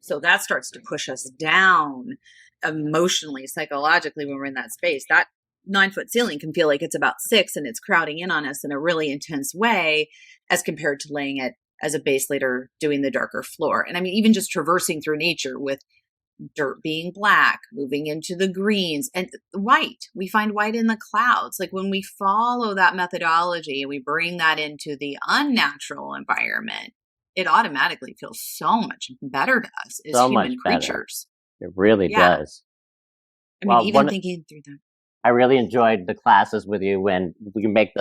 So that starts to push us down emotionally, psychologically when we're in that space. That 9-foot ceiling can feel like it's about 6 and it's crowding in on us in a really intense way as compared to laying it as a base later doing the darker floor. And I mean, even just traversing through nature with dirt being black, moving into the greens and white. We find white in the clouds. Like when we follow that methodology and we bring that into the unnatural environment, it automatically feels so much better to us as So much human better. creatures. It really Yeah. does. I mean, Well, even thinking through that. I really enjoyed the classes with you when we make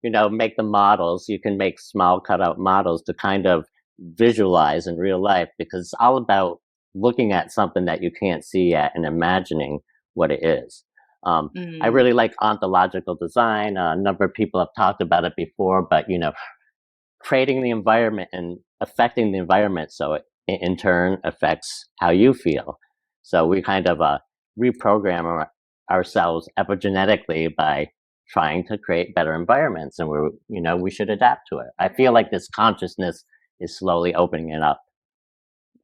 make the models. You can make small cutout models to kind of visualize in real life, because it's all about looking at something that you can't see yet and imagining what it is. I Mm, really like ontological design. A number of people have talked about it before, but creating the environment and affecting the environment, so it in turn affects how you feel. So we kind of reprogram ourselves epigenetically by trying to create better environments, and we should adapt to it. I feel like this consciousness is slowly opening it up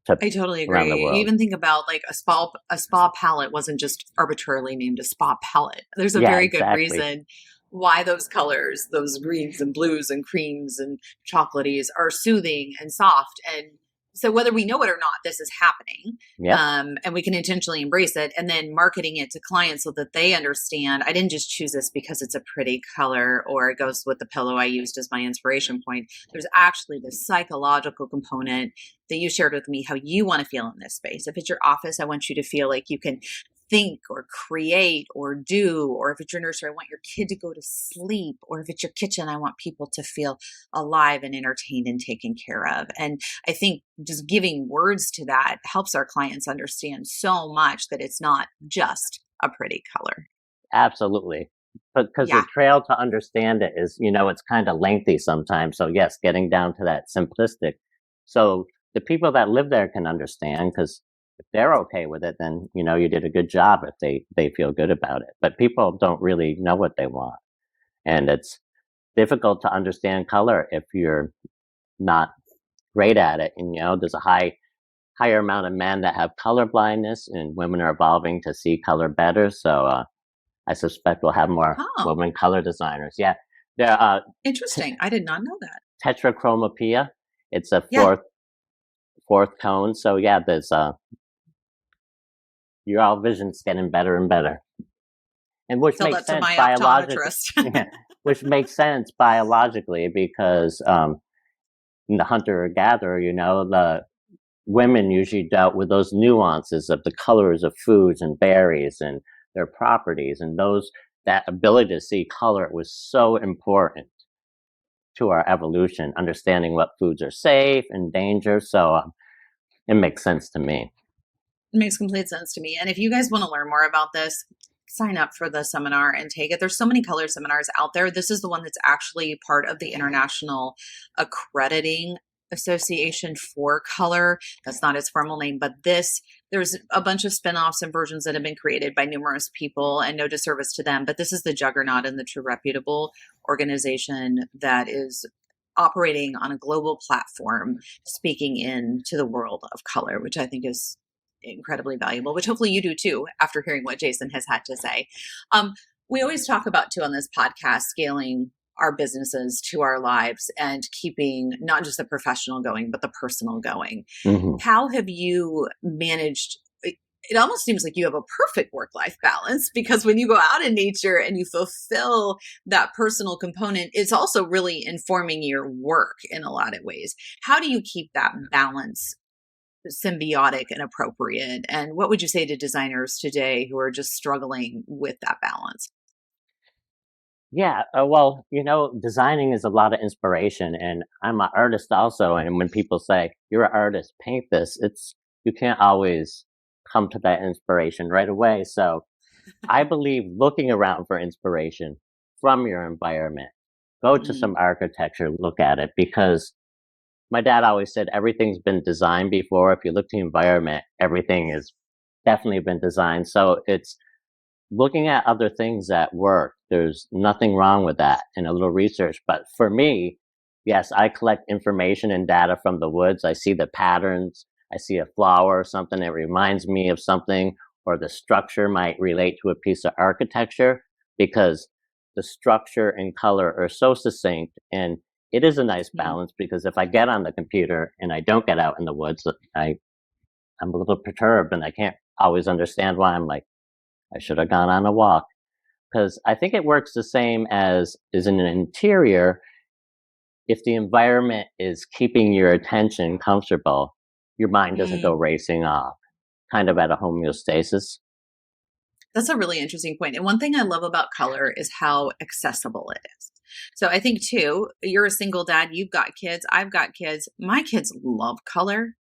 to I totally around the agree. You world. even think about like a spa palette wasn't just arbitrarily named a spa palette. There's a Yeah, very good exactly. reason why those colors, those greens and blues and creams and chocolates are soothing and soft. And so whether we know it or not, this is happening. Yep. And we can intentionally embrace it and then marketing it to clients so that they understand I didn't just choose this because it's a pretty color or it goes with the pillow I used as my inspiration point. There's actually this psychological component that you shared with me, how you want to feel in this space. If it's your office, I want you to feel like you can think or create or do, or if it's your nursery, I want your kid to go to sleep, or if it's your kitchen, I want people to feel alive and entertained and taken care of. And I think just giving words to that helps our clients understand so much that it's not just a pretty color. Absolutely. But because the Yeah. trail to understand it is, it's kind of lengthy sometimes. So yes, getting down to that simplistic. So the people that live there can understand, because if they're okay with it, then, you did a good job if they feel good about it. But people don't really know what they want. And it's difficult to understand color if you're not great at it. And, there's a higher amount of men that have color blindness, and women are evolving to see color better. So, I suspect we'll have more Oh, women color designers. Yeah, there t- interesting. I did not know that. tetrachromopia. It's a Yeah. fourth cone. So yeah, there's your all vision's getting better and better, and which Tell makes that to sense my biologically. optometrist. Yeah, which makes sense biologically because in the hunter gatherer, the women usually dealt with those nuances of the colors of foods and berries and their properties, and that ability to see color was so important to our evolution, understanding what foods are safe and danger. So it makes sense to me. It makes complete sense to me. And if you guys want to learn more about this, sign up for the seminar and take it. There's so many color seminars out there. This is the one that's actually part of the International Accrediting Association for Color. That's not its formal name, but there's a bunch of spin-offs and versions that have been created by numerous people, and no disservice to them, but this is the juggernaut and the true reputable organization that is operating on a global platform, speaking into the world of color, which I think is incredibly valuable, which hopefully you do too after hearing what Jason has had to say. Um, we always talk about too on this podcast scaling our businesses to our lives and keeping not just the professional going, but the personal going. Hmm. How have you managed? It almost seems like you have a perfect work-life balance, because when you go out in nature and you fulfill that personal component, it's also really informing your work in a lot of ways. How do you keep that balance symbiotic and appropriate? And what would you say to designers today who are just struggling with that balance? Yeah, well, designing is a lot of inspiration, and I'm an artist also. And when people say you're an artist, paint this, you can't always come to that inspiration right away. So I believe looking around for inspiration from your environment, go to Mm, some architecture, look at it, because my dad always said everything's been designed before. If you look at the environment, everything has definitely been designed. So it's looking at other things that work. There's nothing wrong with that and a little research. But for me, yes, I collect information and data from the woods. I see the patterns. I see a flower or something that reminds me of something, or the structure might relate to a piece of architecture, because the structure and color are so succinct. And it is a nice Mhm. balance, because if I get on the computer and I don't get out in the woods, I'm a little perturbed and I can't always understand why. I'm like, I should have gone on a walk. Because I think it works the same as is in an interior. If the environment is keeping your attention comfortable, your mind doesn't go Mm. racing off, kind of at a homeostasis. That's a really interesting point. And one thing I love about color is how accessible it is. So I think too, you're a single dad, you've got kids, I've got kids. My kids love color.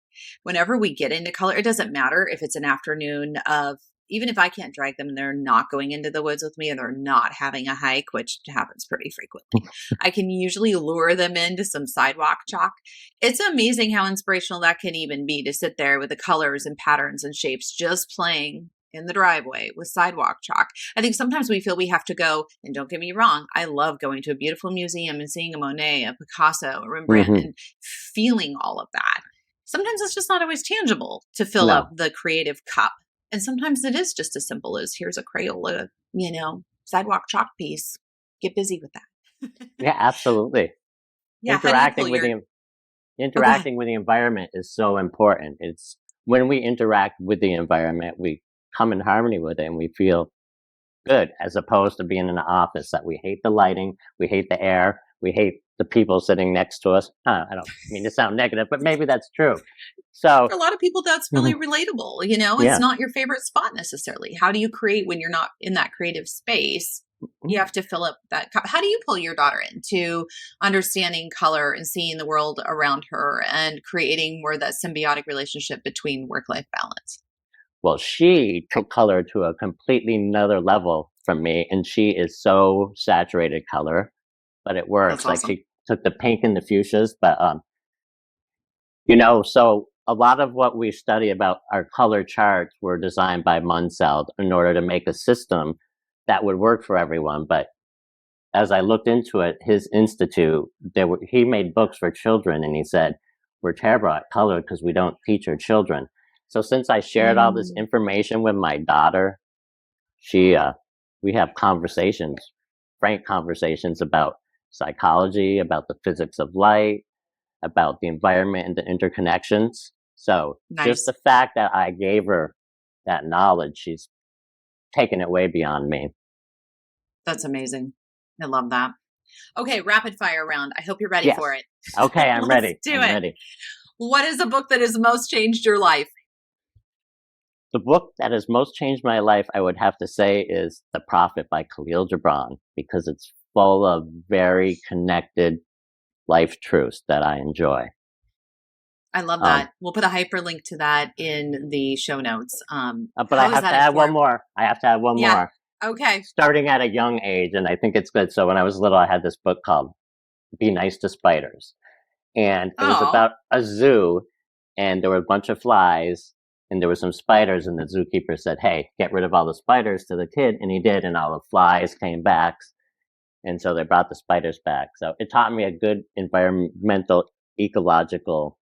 Whenever we get into color, it doesn't matter if it's an afternoon of, even if I can't drag them and they're not going into the woods with me and they're not having a hike, which happens pretty frequently, I can usually lure them into some sidewalk chalk. It's amazing how inspirational that can even be, to sit there with the colors and patterns and shapes just playing in the driveway with sidewalk chalk. I think sometimes we feel we have to go, and don't get me wrong, I love going to a beautiful museum and seeing a Monet, a Picasso, a Rembrandt, Mm-hmm. and feeling all of that. Sometimes it's just not always tangible to fill up No. the creative cup. And sometimes it is just as simple as, here's a Crayola, sidewalk chalk piece. Get busy with that. Yeah, absolutely. Yeah. How do you pull Interacting with your, the oh, go ahead. interacting with the environment is so important. It's when we interact with the environment, we come in harmony with it and we feel good, as opposed to being in an office that we hate the lighting, we hate the air, we hate the people sitting next to us. I don't mean to sound negative, but maybe that's true. So, For a lot of people, that's really relatable. It's yeah. not your favorite spot necessarily. How do you create when you're not in that creative space? You have to fill up that cup. How do you pull your daughter into understanding color and seeing the world around her and creating more of that symbiotic relationship between work-life balance? Well, she took color to a completely another level from me, and she is so saturated color, but it That's works. Like, awesome. she took the pink and the fuchsias, but so a lot of what we study about our color charts were designed by Munsell in order to make a system that would work for everyone. But as I looked into it, his institute, he made books for children, and he said, we're terrible at color because we don't teach our children. So since I shared all this Mm, information with my daughter, we have conversations, frank conversations about psychology, about the physics of light, about the environment and the interconnections. So just nice. the fact that I gave her that knowledge, she's taken it way beyond me. That's amazing. I love that. Okay, rapid fire round. I hope you're ready for Yes. it. Okay, I'm Let's ready. do I'm it. ready. What is a book that has most changed your life? The book that has most changed my life, I would have to say, is The Prophet by Khalil Gibran, because it's full of very connected life truths that I enjoy. I love Um, that. We'll put a hyperlink to that in the show notes. but I How has have to that add one informed? more. I have to add one Yeah. more. Okay. Starting at a young age, and I think it's good. So when I was little, I had this book called Be Nice to Spiders. And it was Oh, about a zoo, and there were a bunch of flies, and there were some spiders, and the zookeeper said, hey, get rid of all the spiders to the kid, and he did, and all the flies came back, and so they brought the spiders back. So it taught me a good environmental, ecological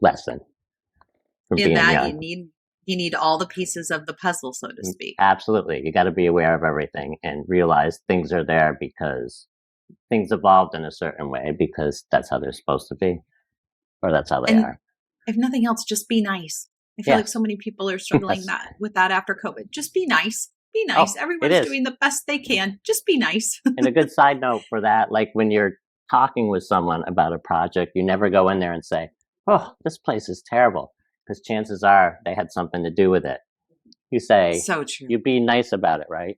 lesson from in being that young. you need all the pieces of the puzzle, so to speak. Absolutely. You got to be aware of everything and realize things are there because things evolved in a certain way, because that's how they're supposed to be, or that's how they And are. if nothing else, just be nice. I feel like Yes. so many people are struggling Yes. that with that after COVID. Just be nice. Be Oh, nice. it Everyone's is. doing the best they can. Just be nice. And a good side note for that, like when you're talking with someone about a project, you never go in there and say, oh, this place is terrible, because chances are they had something to do with it. You say, So true. you be nice about it, right?